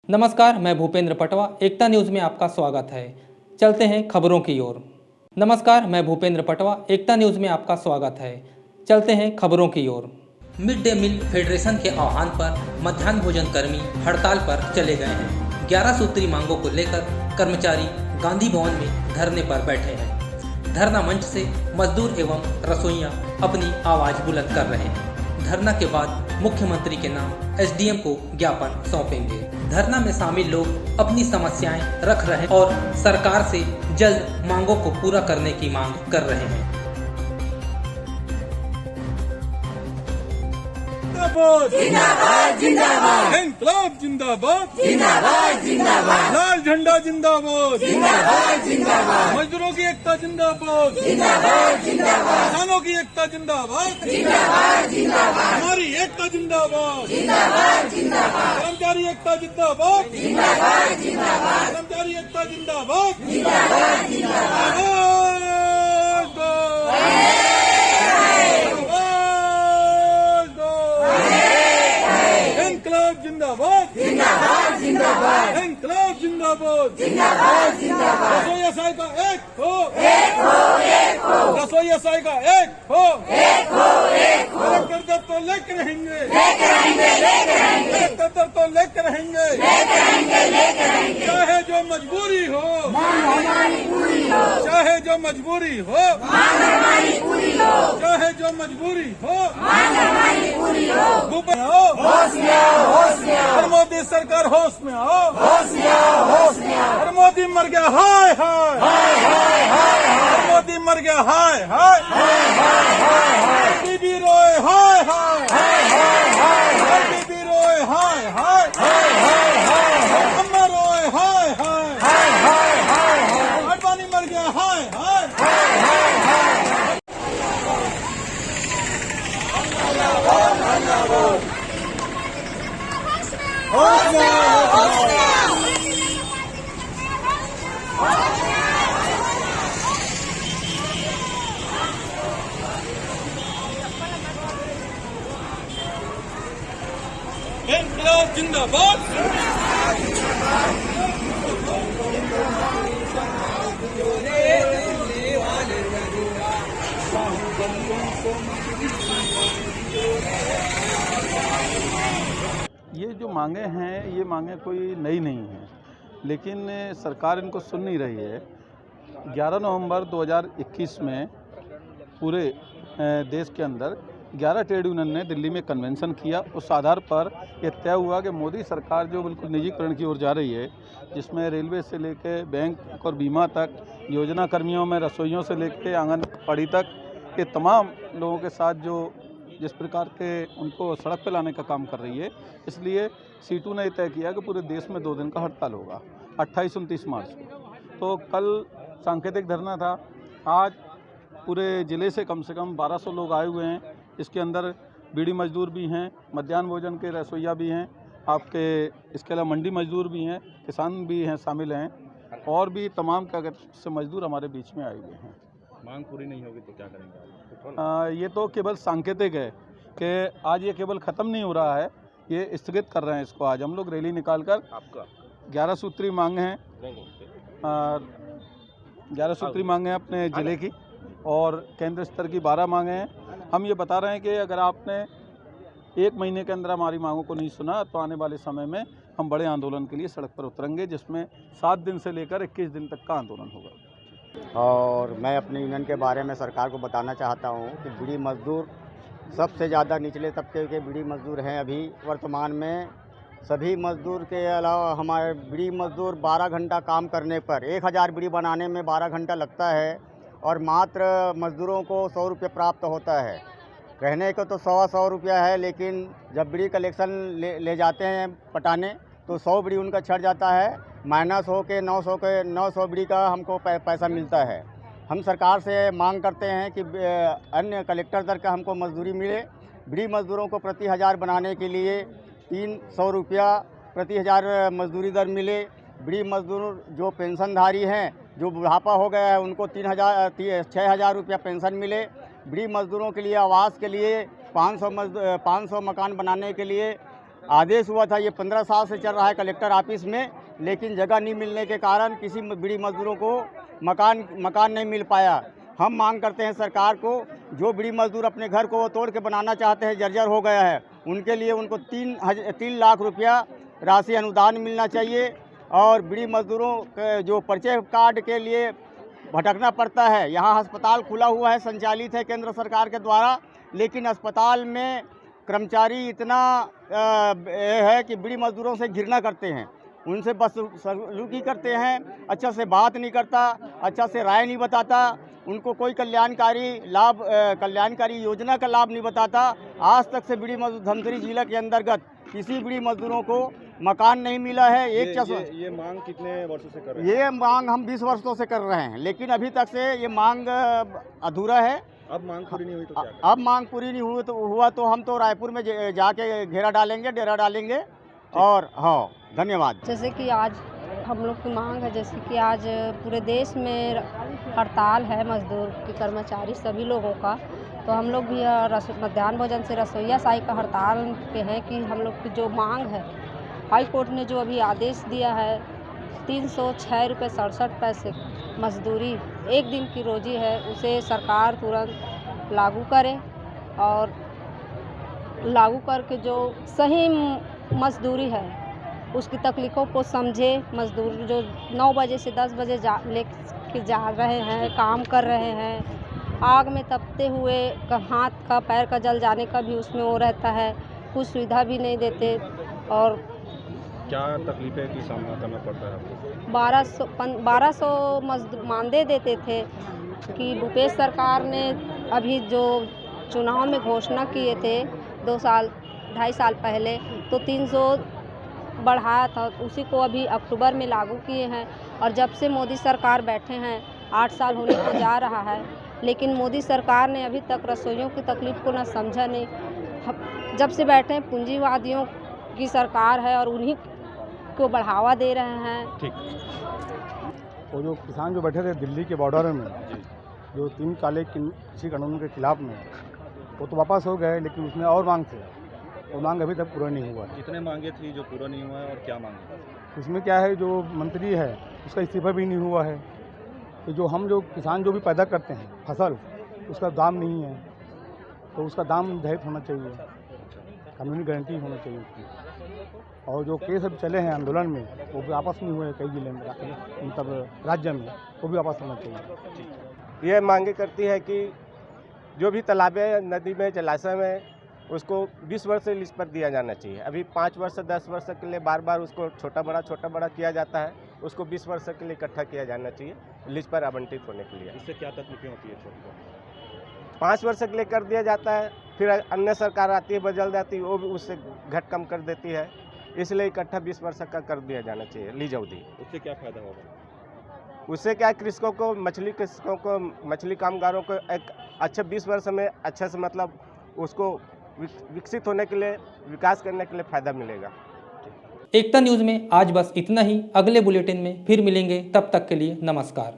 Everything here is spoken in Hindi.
नमस्कार, मैं भूपेंद्र पटवा। एकता न्यूज़ में आपका स्वागत है। चलते हैं खबरों की ओर। नमस्कार, मैं भूपेंद्र पटवा। एकता न्यूज़ में आपका स्वागत है। चलते हैं खबरों की ओर। मिड डे मील फेडरेशन के आह्वान पर मध्याह्न भोजन कर्मी हड़ताल पर चले गए हैं। 11 सूत्री मांगों को लेकर कर्मचारी गांधी भवन में धरने पर बैठे हैं। धरना मंच से मजदूर एवं रसोइयां अपनी आवाज बुलंद कर रहे हैं। धरना के बाद मुख्यमंत्री के नाम एसडीएम को ज्ञापन सौंपेंगे। धरना में शामिल लोग अपनी समस्याएं रख रहे हैं और सरकार से जल्द मांगों को पूरा करने की मांग कर रहे हैं। जिंदाबाद जिंदाबाद इंकलाब जिंदाबाद जिंदाबाद जिंदाबाद लाल झंडा जिंदाबाद जिंदाबाद जिंदाबाद मजदूरों की एकता जिंदाबाद जिंदाबाद जिंदाबाद किसानों की एकता जिंदाबाद जिंदाबाद जिंदाबाद हमारी एकता जिंदाबाद जिंदाबाद जिंदाबाद कर्मचारी एकता जिंदाबाद जिंदाबाद जिंदाबाद कर्मचारी एकता जिंदाबाद जिंदाबाद जिंदाबाद आवाज दो आवाज दो इंकलाब जिंदाबाद जिंदाबाद जिंदाबाद इंकलाब जिंदाबाद जिंदाबाद जिंदाबाद रसोईया साई का एक हो एक हो रसोईया साई का एक हो एक हो कर्जा तो लेकर रहेंगे लेकर रहेंगे कर्जा तो लेकर रहेंगे रहेंगे चाहे जो मजबूरी हो हमारी पूरी हो चाहे जो मजबूरी हो हमारी पूरी हो चाहे जो मजबूरी हो हमारी पूरी हो भूपेंद्र आओ होश में आओ होश में आओ और मोदी सरकार होश में आओ होश में आओ होश में आओ और मोदी मर गया हाय हाय और मोदी मर गया हाय हाय बीबी रोए हाय हाय बीबी रोए हाय हाय अम्मा रोए हाय हाय अडवाणी मर गया हाय हाय होश में आओ होश में आओ इंकलाब जिंदाबाद ये जो मांगे हैं ये मांगे कोई नई नहीं हैं, लेकिन सरकार इनको सुन नहीं रही है। 11 नवंबर 2021 में पूरे देश के अंदर 11 ट्रेड यूनियन ने दिल्ली में कन्वेंशन किया। उस आधार पर यह तय हुआ कि मोदी सरकार जो बिल्कुल निजीकरण की ओर जा रही है, जिसमें रेलवे से लेकर बैंक और बीमा तक, योजना कर्मियों में रसोइयों से लेकर आंगनबाड़ी तक के तमाम लोगों के साथ जो जिस प्रकार के उनको सड़क पर लाने का काम कर रही है, इसलिए सीटू ने तय किया कि पूरे देश में 2 दिन का हड़ताल होगा 28-29 मार्च को। तो कल सांकेतिक धरना था। आज पूरे ज़िले से कम 1200 लोग आए हुए हैं। इसके अंदर बीड़ी मजदूर भी हैं, मध्याह्न भोजन के रसोइया भी हैं, आपके इसके अलावा मंडी मजदूर भी हैं, किसान भी हैं, शामिल हैं, और भी तमाम से मजदूर हमारे बीच में आए हुए हैं। मांग पूरी नहीं होगी तो क्या करेंगे? ये तो केवल सांकेतिक है कि आज ये केवल ख़त्म नहीं हो रहा है, ये स्थगित कर रहे हैं इसको। आज हम लोग रैली निकाल कर आपका 11 सूत्री मांग हैं, 11 सूत्री मांगे हैं अपने ज़िले की, और केंद्र स्तर की 12 मांगे हैं। हम ये बता रहे हैं कि अगर आपने 1 महीने के अंदर हमारी मांगों को नहीं सुना तो आने वाले समय में हम बड़े आंदोलन के लिए सड़क पर उतरेंगे, जिसमें 7 दिन से लेकर 21 दिन तक का आंदोलन होगा। और मैं अपने यूनियन के बारे में सरकार को बताना चाहता हूँ कि बीड़ी मजदूर सबसे ज़्यादा निचले तबके के बीड़ी मजदूर हैं। अभी वर्तमान में सभी मजदूर के अलावा हमारे बीड़ी मजदूर 12 घंटा काम करने पर 1000 बीड़ी बनाने में 12 घंटा लगता है, और मात्र मजदूरों को 100 रुपये प्राप्त होता है। कहने को तो 100 रुपया है, लेकिन जब बीड़ी कलेक्शन ले जाते हैं पटाने तो 100 बीड़ी उनका छट जाता है, माइनस हो के 900 बीड़ी का हमको पैसा मिलता है। हम सरकार से मांग करते हैं कि अन्य कलेक्टर दर का हमको मजदूरी मिले। बीड़ी मजदूरों को प्रति 1000 बनाने के लिए 300 रुपया प्रति 1000 मजदूरी दर मिले। बीड़ी मजदूर जो पेंशनधारी हैं, जो बुढ़ापा हो गया है, उनको 6,000 रुपया पेंशन मिले। बीड़ी मजदूरों के लिए आवास के लिए 500 मकान बनाने के लिए आदेश हुआ था, ये 15 साल से चल रहा है कलेक्टर ऑफिस में, लेकिन जगह नहीं मिलने के कारण किसी बीड़ी मजदूरों को मकान नहीं मिल पाया। हम मांग करते हैं सरकार को, जो बीड़ी मजदूर अपने घर को तोड़ के बनाना चाहते हैं, जर्जर हो गया है, उनके लिए उनको 3 लाख रुपया राशि अनुदान मिलना चाहिए। और बीड़ी मजदूरों के जो परिचय कार्ड के लिए भटकना पड़ता है, यहाँ अस्पताल खुला हुआ है, संचालित है केंद्र सरकार के द्वारा, लेकिन अस्पताल में कर्मचारी इतना है कि बीड़ी मजदूरों से घृणा करते हैं, उनसे बस सलूकी करते हैं, अच्छा से बात नहीं करता, अच्छा से राय नहीं बताता, उनको कोई कल्याणकारी योजना का लाभ नहीं बताता। आज तक से बीड़ी मजदूर धमतरी जिला के अंतर्गत किसी बीड़ी मजदूरों को मकान नहीं मिला है। ये मांग कितने वर्षों से कर रहे हैं? ये मांग हम 20 वर्षों से कर रहे हैं, लेकिन अभी तक से ये मांग अधूरा है। अब मांग पूरी नहीं हुई तो क्या करें? अब मांग पूरी नहीं हुआ तो हम तो रायपुर में जाके घेरा डालेंगे, डेरा डालेंगे। और हाँ, धन्यवाद। जैसे कि आज हम लोग की मांग है, जैसे कि आज पूरे देश में हड़ताल है मजदूर की, कर्मचारी सभी लोगों का, तो हम लोग भी मध्याह्न भोजन से रसोईया साई का हड़ताल पे हैं कि हम लोग की जो मांग है, हाई कोर्ट ने जो अभी आदेश दिया है 306 रुपये 67 पैसे मजदूरी, एक दिन की रोजी है, उसे सरकार तुरंत लागू करे और लागू करके जो सही मजदूरी है उसकी तकलीफ़ों को समझे। मजदूर जो 9 बजे से 10 बजे लेके जा रहे हैं, काम कर रहे हैं, आग में तपते हुए हाथ का पैर का जल जाने का भी उसमें वो रहता है, कुछ सुविधा भी नहीं देते। और क्या तकलीफें की सामना करना पड़ता है आपको? 1200 मजदूर मानदेय देते थे कि भूपेश सरकार ने अभी जो चुनाव में घोषणा किए थे 2.5 साल पहले, तो 300 बढ़ाया था, उसी को अभी अक्टूबर में लागू किए हैं। और जब से मोदी सरकार बैठे हैं 8 साल होने को जा रहा है, लेकिन मोदी सरकार ने अभी तक रसोइयों की तकलीफ़ को ना समझा नहीं। जब से बैठे हैं पूंजीवादियों की सरकार है और उन्हीं को बढ़ावा दे रहे हैं। ठीक। वो जो किसान जो बैठे थे दिल्ली के बॉर्डर में, जो 3 काले कृषि कानून के खिलाफ में, वो तो वापस हो गए, लेकिन उसमें और मांग थे, वो मांग अभी तक पूरा नहीं हुआ है। कितने मांगे थी जो पूरा नहीं हुआ है और क्या मांगे? उसमें क्या है, जो मंत्री है उसका इस्तीफा भी नहीं हुआ है, तो जो हम जो किसान जो भी पैदा करते हैं फसल, उसका दाम नहीं है, तो उसका दाम निर्धारित होना चाहिए, कानूनी गारंटी होना चाहिए उसकी। और जो केस अब चले हैं आंदोलन में, वो भी वापस नहीं हुए कई जिले में, मतलब राज्य में, वो भी वापस होना चाहिए। ये मांगे करती है कि जो भी तालाबें, नदी में, जलाशय में, उसको 20 वर्ष से लीज पर दिया जाना चाहिए। अभी 5 वर्ष से 10 वर्ष के लिए बार बार उसको छोटा बड़ा किया जाता है, उसको 20 वर्ष के लिए इकट्ठा किया जाना चाहिए लीज पर आवंटित होने के लिए। इससे क्या तकलीफें होती है? छोटी 5 वर्ष के लिए कर दिया जाता है, फिर अन्य सरकार आती है, बदल जाती है, वो भी उससे घट कम कर देती है, इसलिए इकट्ठा 20 वर्ष का कर दिया जाना चाहिए लीज अवधि। उससे क्या फ़ायदा होगा? उससे क्या, कृषकों को, मछली कामगारों को एक अच्छे 20 वर्ष में अच्छे से मतलब उसको विकसित होने के लिए, विकास करने के लिए फ़ायदा मिलेगा। एकता न्यूज़ में आज बस इतना ही। अगले बुलेटिन में फिर मिलेंगे, तब तक के लिए नमस्कार।